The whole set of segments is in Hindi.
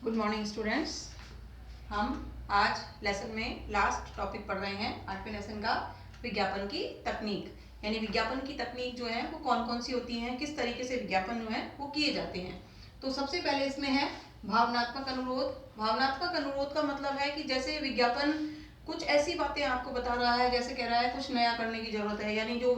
Good morning students. हम आज लेसन में लास्ट टॉपिक पढ़ रहे हैं 8वें लेसन का, विज्ञापन की तकनीक। यानी विज्ञापन की तकनीक जो है वो कौन कौन सी होती हैं, किस तरीके से विज्ञापन जो है वो किए जाते हैं। तो सबसे पहले इसमें है भावनात्मक अनुरोध। भावनात्मक अनुरोध का मतलब है कि जैसे विज्ञापन कुछ ऐसी बातें आपको बता रहा है, जैसे कह रहा है कुछ नया करने की जरूरत है, यानी जो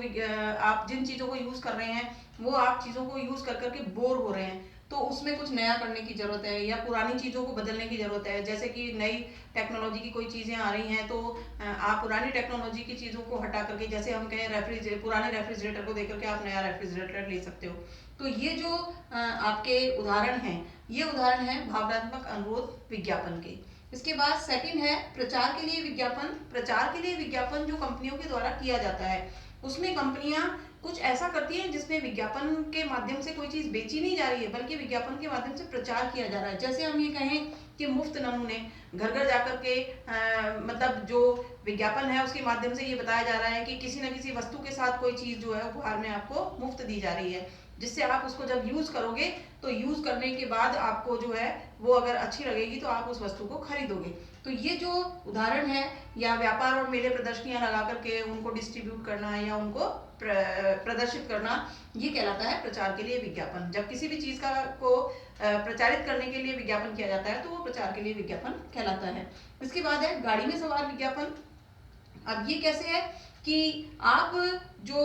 आप जिन चीज़ों को यूज़ कर रहे हैं वो आप चीज़ों को यूज़ कर करके बोर हो रहे हैं, तो उसमें कुछ नया करने की ज़रूरत है या पुरानी चीज़ों को बदलने की ज़रूरत है। जैसे कि नई टेक्नोलॉजी की कोई चीज़ें आ रही हैं, तो आप पुरानी टेक्नोलॉजी की चीज़ों को हटा करके, जैसे हम कहें पुराने रेफ्रिजरेटर को देख करके आप नया रेफ्रिजरेटर ले सकते हो। तो ये जो आपके उदाहरण हैं, ये उदाहरण है भावनात्मक अनुरोध विज्ञापन के। इसके बाद सेकंड है प्रचार के लिए विज्ञापन। प्रचार के लिए विज्ञापन जो कंपनियों के द्वारा किया जाता है, उसमें कंपनियां कुछ ऐसा करती हैं जिसमें विज्ञापन के माध्यम से कोई चीज बेची नहीं जा रही है, बल्कि विज्ञापन के माध्यम से प्रचार किया जा रहा है। जैसे हम ये कहें कि मुफ्त नमूने घर घर जाकर के मतलब जो विज्ञापन है उसके माध्यम से ये बताया जा रहा है कि किसी न किसी वस्तु के साथ कोई चीज जो है उपहार में आपको मुफ्त दी जा रही है, जिससे आप उसको जब यूज करोगे तो यूज करने के बाद आपको जो है वो अगर अच्छी लगेगी तो आप उस वस्तु को खरीदोगे। तो ये जो उदाहरण है, या व्यापार और मेले प्रदर्शनियां लगा करके उनको डिस्ट्रीब्यूट करना या उनको प्रदर्शित करना, ये कहलाता है प्रचार के लिए विज्ञापन। जब किसी भी चीज का को प्रचारित करने के लिए विज्ञापन किया जाता है तो वो प्रचार के लिए विज्ञापन कहलाता है। इसके बाद है गाड़ी में सवार विज्ञापन। अब ये कैसे है कि आप जो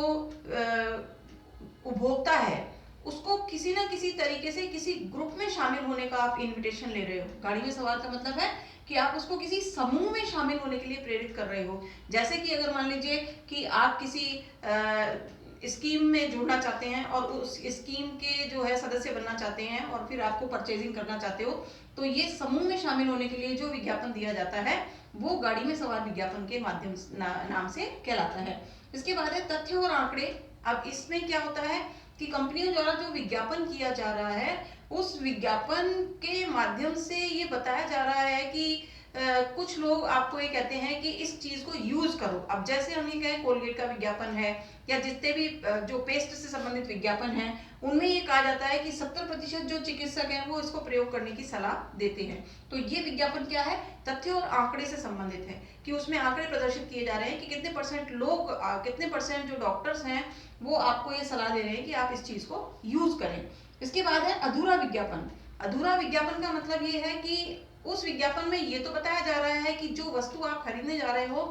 उपभोक्ता है उसको किसी ना किसी तरीके से किसी ग्रुप में शामिल होने का आप इनविटेशन ले रहे हो। गाड़ी में सवार का मतलब है कि आप उसको किसी समूह में शामिल होने के लिए प्रेरित कर रहे हो। जैसे कि अगर मान लीजिए कि आप किसी स्कीम में जुड़ना चाहते हैं और उस स्कीम के जो है सदस्य बनना चाहते हैं और फिर आपको परचेजिंग करना चाहते हो, तो ये समूह में शामिल होने के लिए जो विज्ञापन दिया जाता है वो गाड़ी में सवार विज्ञापन के माध्यम नाम से कहलाता है। इसके बाद है तथ्य और आंकड़े। अब इसमें क्या होता है कि कंपनियों द्वारा जो विज्ञापन किया जा रहा है उस विज्ञापन के माध्यम से ये बताया जा रहा है कि कुछ लोग आपको ये कहते हैं कि इस चीज को यूज करो। अब जैसे हम ये कहें कोलगेट का विज्ञापन है या जितने भी जो पेस्ट से संबंधित विज्ञापन है, उनमें ये कहा जाता है कि 70% जो चिकित्सक हैं वो इसको प्रयोग करने की सलाह देते हैं। तो ये विज्ञापन क्या है, तथ्य और आंकड़े से संबंधित है, कि उसमें आंकड़े प्रदर्शित किए जा रहे हैं कि कितने परसेंट लोग, कितने परसेंट जो डॉक्टर्स हैं वो आपको ये सलाह दे रहे हैं कि आप इस चीज को यूज करें। इसके बाद है अधूरा विज्ञापन। अधूरा विज्ञापन का मतलब ये है कि उस विज्ञापन में ये तो बताया जा रहा है कि जो वस्तु आप खरीदने जा रहे हो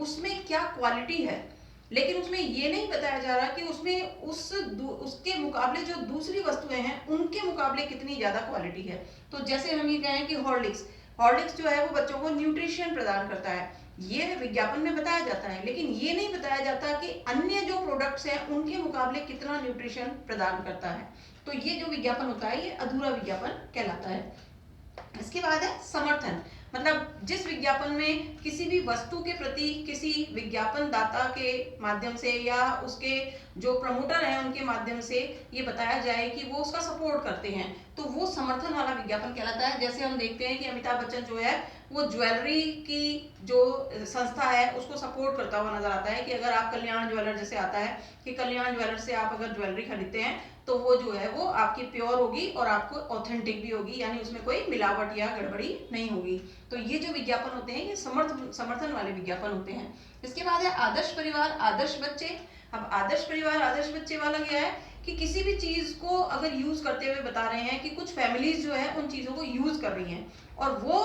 उसमें क्या क्वालिटी है, लेकिन उसमें ये नहीं बताया जा रहा कि उसमें उसके मुकाबले जो दूसरी वस्तुएं हैं उनके मुकाबले कितनी ज्यादा क्वालिटी है। तो जैसे हम ये कहें कि हॉर्लिक्स हॉर्लिक्स जो है वो बच्चों को न्यूट्रिशन प्रदान करता है, ये विज्ञापन में बताया जाता है, लेकिन ये नहीं बताया जाता कि अन्य जो प्रोडक्ट्स हैं उनके मुकाबले कितना न्यूट्रिशन प्रदान करता है। तो ये जो विज्ञापन होता है ये अधूरा विज्ञापन कहलाता है। इसके बाद है समर्थन। मतलब जिस विज्ञापन में किसी भी वस्तु के प्रति किसी विज्ञापन दाता के माध्यम से या उसके जो प्रमोटर हैं उनके माध्यम से ये बताया जाए कि वो उसका सपोर्ट करते हैं, तो वो समर्थन वाला विज्ञापन कहलाता है। जैसे हम देखते हैं कि अमिताभ बच्चन जो है वो ज्वेलरी की जो संस्था है उसको सपोर्ट करता हुआ नजर आता है, कि अगर आप कल्याण ज्वेलर, जैसे आता है कि कल्याण ज्वेलर से आप अगर ज्वेलरी खरीदते हैं तो वो जो है वो आपकी प्योर होगी और आपको ऑथेंटिक भी होगी, यानी उसमें कोई मिलावट या गड़बड़ी नहीं होगी। तो ये जो विज्ञापन होते हैं ये समर्थन वाले विज्ञापन होते हैं। इसके बाद है आदर्श परिवार आदर्श बच्चे। अब आदर्श परिवार आदर्श बच्चे वाला क्या है कि किसी भी चीज को अगर यूज करते हुए बता रहे हैं कि कुछ फैमिलीज जो है उन चीजों को यूज कर रही हैं और वो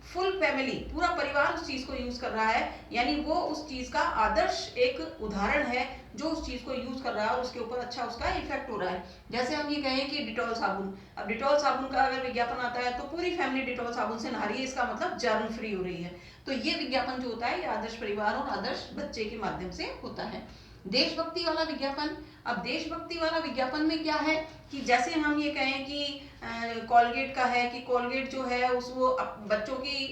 फुल फैमिली, पूरा परिवार उस चीज को यूज कर रहा है, यानी वो उस चीज का आदर्श एक उदाहरण है जो उस चीज को यूज कर रहा है और उसके ऊपर अच्छा उसका इफेक्ट हो रहा है। जैसे हम ये कहें कि डिटॉल साबुन, अब डिटॉल साबुन का अगर विज्ञापन आता है तो पूरी फैमिली डिटॉल साबुन से नहा रही है, इसका मतलब जर्म फ्री हो रही है। तो ये विज्ञापन जो होता है ये आदर्श परिवार और आदर्श बच्चे के माध्यम से होता है। देशभक्ति वाला विज्ञापन। अब देशभक्ति वाला विज्ञापन में क्या है कि जैसे हम ये कहें कि कोलगेट का है कि कोलगेट जो है उस वो बच्चों की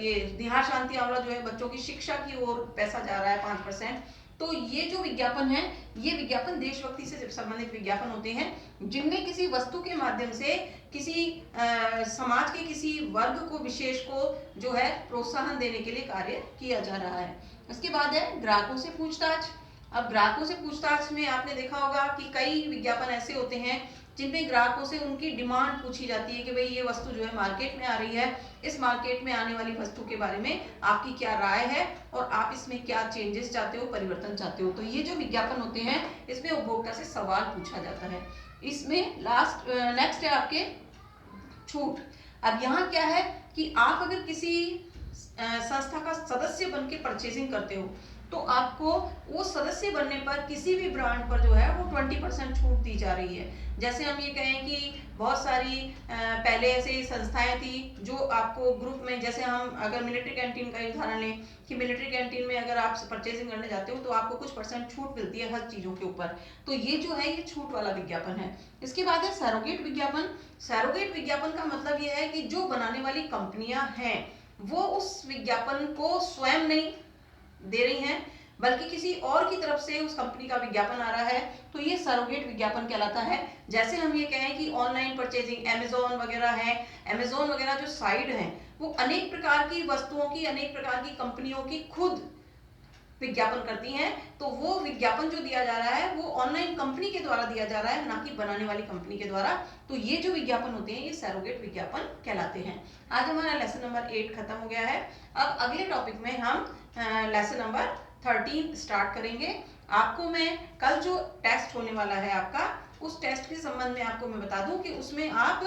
ये निहार शांति आंवला जो है बच्चों की शिक्षा की ओर पैसा जा रहा है 5%। तो ये जो विज्ञापन है ये विज्ञापन देशभक्ति से संबंधित विज्ञापन होते हैं, जिनमें किसी वस्तु के माध्यम से किसी समाज के किसी वर्ग को, विशेष को जो है प्रोत्साहन देने के लिए कार्य किया जा रहा है। इसके बाद है ग्राहकों से पूछताछ। अब ग्राहकों से पूछताछ में आपने देखा होगा कि कई विज्ञापन ऐसे होते हैं जिनमें ग्राहकों से उनकी डिमांड पूछी जाती है कि भाई ये वस्तु जो है मार्केट में आ रही है, इस मार्केट में आने वाली वस्तु के बारे में आपकी क्या राय है और आप इसमें क्या चेंजेस चाहते हो, परिवर्तन चाहते हो। तो ये जो विज्ञापन होते हैं इसमें उपभोक्ता से सवाल पूछा जाता है। इसमें नेक्स्ट है आपके छूट। अब यहाँ क्या है कि आप अगर किसी संस्था का सदस्य बन के परचेजिंग करते हो तो आपको वो सदस्य बनने पर किसी भी ब्रांड पर जो है वो 20% छूट दी जा रही है। जैसे हम ये कहें कि बहुत सारी पहले ऐसे संस्थाएं थी जो आपको ग्रुप में, जैसे हम अगर मिलिट्री कैंटीन का उदाहरण लें कि मिलिट्री कैंटीन में अगर आप परचेजिंग करने जाते हो तो आपको कुछ % छूट मिलती है हर चीज़ों के ऊपर। तो ये जो है ये छूट वाला विज्ञापन है। इसके बाद है सैरोगेट विज्ञापन। सैरोगेट विज्ञापन का मतलब ये है कि जो बनाने वाली कंपनियां हैं वो उस विज्ञापन को स्वयं नहीं दे रही हैं बल्कि किसी और की तरफ से उस कंपनी का विज्ञापन आ रहा है, तो ये सरोगेट विज्ञापन कहलाता है। जैसे हम ये कहें कि ऑनलाइन परचेजिंग अमेजोन वगैरह है, अमेजोन वगैरह जो साइट है वो अनेक प्रकार की वस्तुओं की, अनेक प्रकार की कंपनियों की खुद विज्ञापन करती हैं, तो वो विज्ञापन जो दिया जा रहा है वो ऑनलाइन कंपनी के द्वारा दिया जा रहा है, ना कि बनाने वाली कंपनी के द्वारा। तो ये जो विज्ञापन होते हैं ये सैरोगेट विज्ञापन कहलाते हैं। आज हमारा लेसन नंबर 8 खत्म हो गया है। अब अगले टॉपिक में हम लेसन नंबर 13 स्टार्ट करेंगे। आपको मैं कल जो टेस्ट होने वाला है आपका, उस टेस्ट के संबंध में आपको मैं बता दूं कि उसमें आप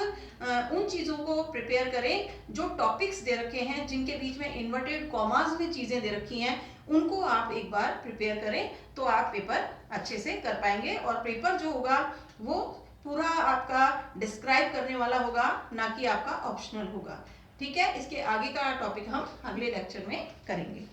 उन चीज़ों को प्रिपेयर करें जो टॉपिक्स दे रखे हैं, जिनके बीच में इन्वर्टेड कॉमास में चीज़ें दे रखी हैं, उनको आप एक बार प्रिपेयर करें तो आप पेपर अच्छे से कर पाएंगे। और पेपर जो होगा वो पूरा आपका डिस्क्राइब करने वाला होगा, ना कि आपका ऑप्शनल होगा। ठीक है, इसके आगे का टॉपिक हम अगले लेक्चर में करेंगे।